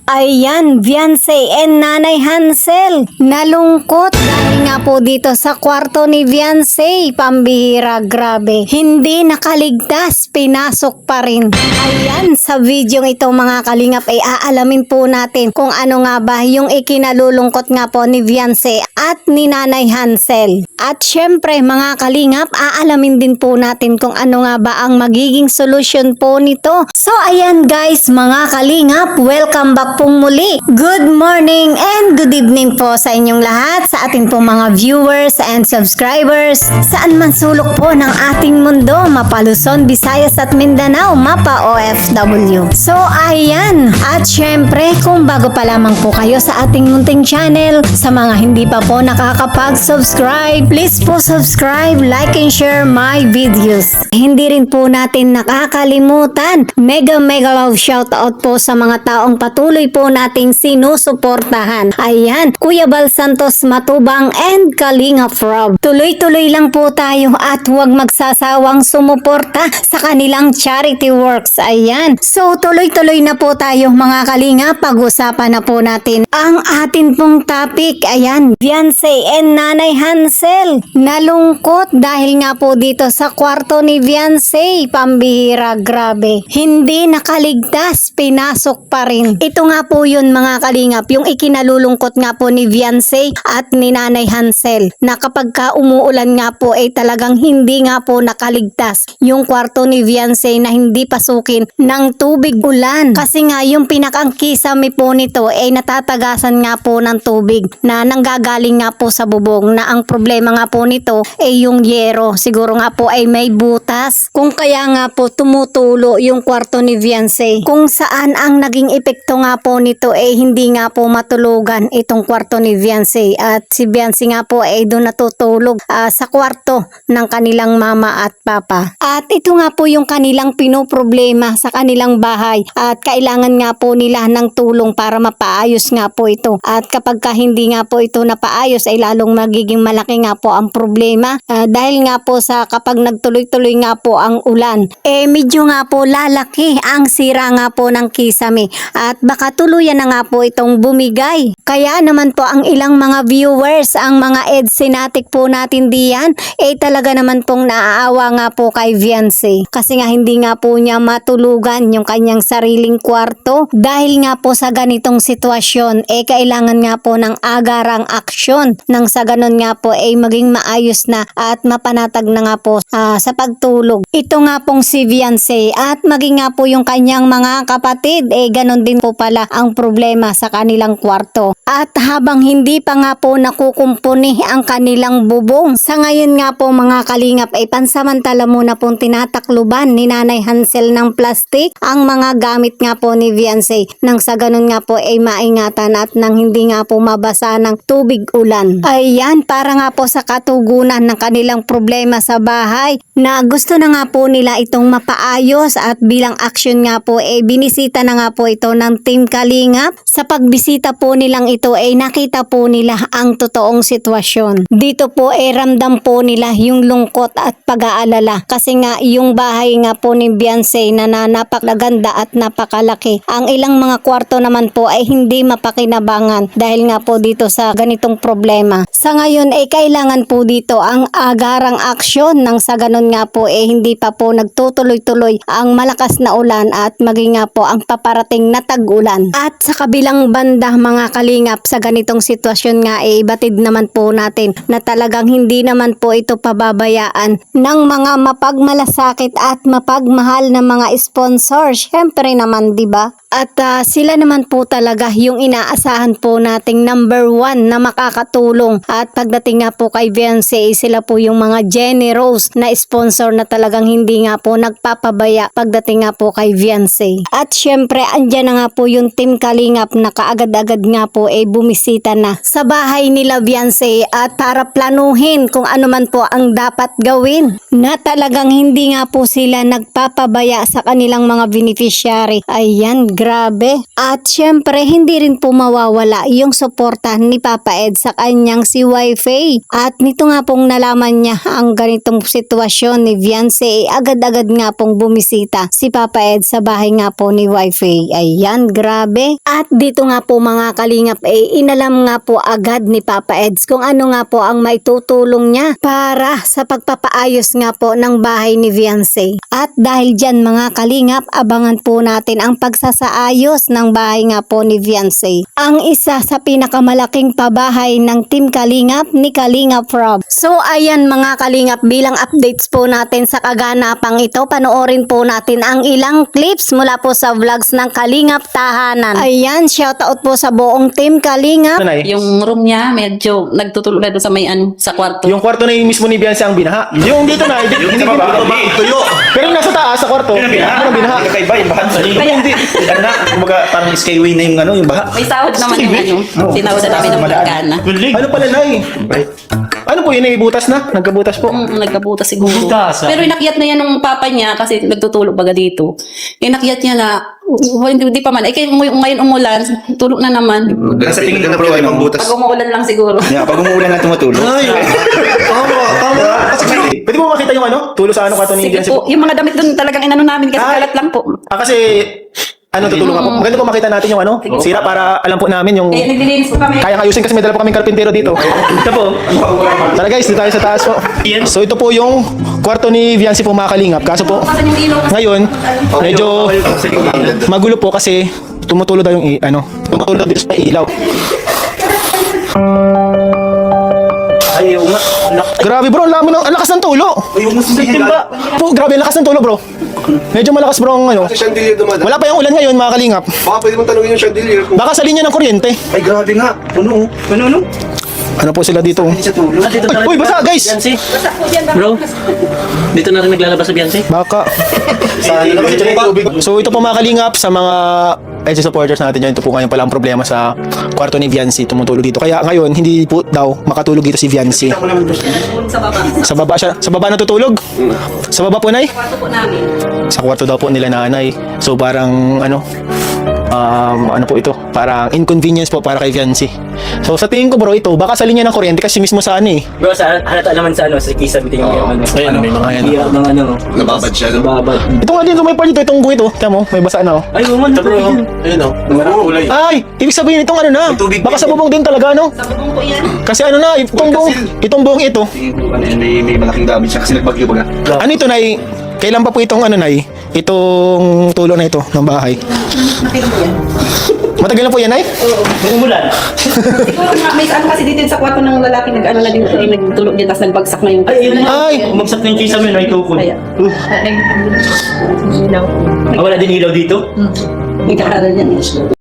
Ayan, Beyonce and Nanay Hansel nalungkot dahil nga po dito sa kwarto ni Beyonce. Pambihira, grabe. Hindi nakaligtas, pinasok pa rin. Ayan, sa video ito mga kalingap ay aalamin po natin kung ano nga ba yung ikinalulungkot nga po ni Beyonce at ni Nanay Hansel. At syempre mga kalingap, aalamin din po natin kung ano nga ba ang magiging solusyon po nito. So ayan guys mga kalingap, welcome back pong muli. Good morning and good evening po sa inyong lahat, sa ating pong mga viewers and subscribers saan man sulok po ng ating mundo, mapa Luzon, Visayas at Mindanao, mapa OFW. So ayan, at syempre kung bago pa lamang po kayo sa ating munting channel, sa mga hindi pa po nakakapag-subscribe, please po subscribe, like and share my videos. Hindi rin po natin nakakalimutan, mega love shoutout po sa mga taong patuloy po nating sinusuportahan. Ayan, Kuya Bal Santos Matubang and Kalingap Rob. Tuloy-tuloy lang po tayo at huwag magsasawang sumuporta sa kanilang charity works. Ayan, so tuloy-tuloy na po tayo mga kalingap. Pag-usapan na po natin ang atin pong topic. Ayan, Beyonce and Nanay Hansel nalungkot dahil nga po dito sa kwarto ni Beyonce. Pambihira, grabe. Hindi nakaligtas, pinasok pa rin. Ito nga po yun mga kalingap, yung ikinalulungkot nga po ni Beyonce at ni Nanay Hansel, na kapag ka umuulan nga po ay talagang hindi nga po nakaligtas yung kwarto ni Beyonce na hindi pasukin ng tubig ulan. Kasi nga yung pinakangkisami po nito ay natatagasan nga po ng tubig na nanggagaling nga po sa bubong, na ang problema nga po nito ay yung yero. Siguro nga po ay may butas, kung kaya nga po tumutulo yung kwarto ni Beyonce, kung saan ang naging epekto nga po nito ay hindi nga po matulugan itong kwarto ni Beyonce, at si Beyonce nga po ay doon natutulog sa kwarto ng kanilang mama at papa. At ito nga po yung kanilang pinoproblema sa kanilang bahay, at kailangan nga po nila ng tulong para mapaayos nga po ito. At kapag ka hindi nga po ito napaayos ay lalong magiging malaki nga po ang problema, dahil nga po sa kapag nagtuloy-tuloy nga po ang ulan, medyo nga po lalaki ang sira nga po ng kisame at baka tuluyan na nga po itong bumigay. Kaya naman po ang ilang mga viewers, ang mga EDSenatic po natin diyan, talaga naman pong naaawa nga po kay Beyonce. Kasi nga hindi nga po niya matulugan yung kanyang sariling kwarto. Dahil nga po sa ganitong sitwasyon, kailangan nga po ng agarang aksyon. Nang sa ganun nga po maging maayos na at mapanatag na nga po sa pagtulog ito nga pong si Beyonce, at maging nga po yung kanyang mga kapatid, ganun din po pala ang problema sa kanilang kwarto. At habang hindi pa nga po nakukumpuni ang kanilang bubong, sa ngayon nga po mga kalingap ay pansamantala muna pong tinatakluban ni Nanay Hansel ng plastic ang mga gamit nga po ni Beyonce, nang sa ganun nga po ay maingatan at nang hindi nga po mabasa ng tubig ulan. Ayan, para nga po sa katugunan ng kanilang problema sa bahay, na gusto na nga po nila itong mapaayos, at bilang action nga po binisita na nga po ito ng Team Kalingap. Sa pagbisita po nilang ito nakita po nila ang totoong sitwasyon. Dito po ramdam po nila yung lungkot at pag-aalala, kasi nga yung bahay nga po ni Beyonce na napakaganda at napakalaki. Ang ilang mga kwarto naman po ay hindi mapakinabangan dahil nga po dito sa ganitong problema. Sa ngayon kailangan po dito ang agarang aksyon, nang sa ganun nga po hindi pa po nagtutuloy-tuloy ang malakas na ulan at maging nga po ang paparating na tag-ulan. At sa kabilang banda mga kalingap, sa ganitong sitwasyon nga ibatid naman po natin na talagang hindi naman po ito pababayaan ng mga mapagmalasakit at mapagmahal na mga sponsor. Syempre naman, di ba? At sila naman po talaga yung inaasahan po nating number 1 na makakatulong. At pagdating nga po kay Beyonce, sila po yung mga generous na sponsor na talagang hindi nga po nagpapabaya pagdating nga po kay Beyonce. At syempre, andyan na nga po yung Team Kalingap na kaagad-agad nga po bumisita na sa bahay nila Beyonce, at para planuhin kung ano man po ang dapat gawin, na talagang hindi nga po sila nagpapabaya sa kanilang mga beneficiary. Ayan, grabe. At syempre, hindi rin po mawawala yung suporta ni Papa Ed sa kanyang si Wi-Fi. At nito nga pong nalaman niya ang ganitong sitwasyon ni Viancy, agad-agad nga pong bumisita si Papa Ed sa bahay nga po ni Wi-Fi. Ayan, grabe. At dito nga po mga kalingap, inalam nga po agad ni Papa Eds kung ano nga po ang maitutulong niya para sa pagpapaayos nga po ng bahay ni Viancy. At dahil dyan mga kalingap, abangan po natin ang pagsasaayos ng bahay nga po ni Viancy. Ang isa sa pinakamalaking pabahay ng Team Kalingap ni Kalingap Rob. So ayan mga kalingap, bilang updates po natin sa kaganapang ito, panoorin po natin ang ilang clips mula po sa vlogs ng Kalingap Tahanan. Ayan, shoutout po sa buong Team Kalingap. Nay? Yung room niya, medyo nagtutulog na doon sa may sa kwarto. Yung kwarto na yung mismo ni Bianca ang binaha. Yung dito na, hindi Tuyo. Pero yung nasa taas sa kwarto, Yun ang binaha. ano binaha? Kakaiba yung baha. Kaya, Ano na, kumbaga parang skyway na yung yung baha. may sahod naman yung tinawad na namin ng pagkana. Ano pala, Nay? Ano po yun, butas na? Nagkabutas po. Nagkabutas siguro. Pero inakyat na yan ng papa niya kasi nagtutulog baga dito. Inakyat niya na, hindi pa man. Kaya ngayon umulan, tulog na naman. Nasa tingin ko bro ay Pag umuulan lang siguro. Yeah, pag umuulan na tumutulog. Ay, tama. Pwede mo makita yung tulo sa kwarto ni Sige Bianca po, yung mga damit doon talagang inano namin kasi Ay. kalat lang po. Kasi, tutulungan po. Maganda po makita natin yung sira para alam po namin yung Kaya naglilinis po kami. kayang ayusin kasi may dala po kaming karpintero dito. Ito po. Tara guys, dito tayo sa taas po. So ito po yung kwarto ni Viancy po mga kalingap. Kaso po, Pasan yung ilaw. ngayon, medyo magulo po kasi tumutulo daw yung tumutulo dito sa ilaw. Ay, yung nga. Grabe bro, ang lakas ng tulo. Yung musimba. Po, grabe ang lakas ng tulo bro. Medyo malakas bro ang Sa chandelier dumadaan. Wala pa yung ulan ngayon mga kalingap. Baka pwede mong tanongin yung chandelier kung Baka sa linya ng kuryente. Ay, grabe nga. Puno. Puno. Ano po sila dito? Sa tulog. Ay, uy, basa guys! Bro, dito na rin naglalabas sa Beyonce. Baka. So ito po mga kalingap sa mga EDSA supporters natin dyan. Ito po ngayon pala ang problema sa kwarto ni Viancy. Tumutulog dito. Kaya ngayon, hindi po daw makatulog dito si Viancy. Sa baba. Sa baba siya. Sa baba natutulog? Sa baba po, Nay? Kwarto po namin. Sa kwarto daw po nila nanay. So parang ano po ito? Parang inconvenience po para kay Viancy. So sa tingin ko bro, ito baka sa linya ng kuryente kasi mismo sa Bro, sa halata naman sa sa kisa bitin yung Ayan, may mga yan. hirap ng nababad siya. No? nababad. Ito nga dito, may part dito, itong buhay ito. Tiyan mo, may basa na Ay, woman, bro. Ayun o. Kulay. Ay, ibig sabihin itong May tubig baka din sa bubong din talaga, no? Sa bubong po yan. Kasi itong buong ito. May malaking damage siya kasi nagbagyo baga. Ano ito, Nay? Kailan pa po itong Nay? Itong tulo na ito ng bahay. Matigas po yan. Matagal na po yan, Nay? Umulan. Siguro nga, may ano kasi dito sa kwarto ng lalaki nag-ano na din ay nagtulog din tapos nagbagsak na yung Ay, yun na. Ay! Umagsak na yung kisa mo, ay tukol. Kaya. Ilaw. Wala din ilaw dito? Nagkakaroon yan.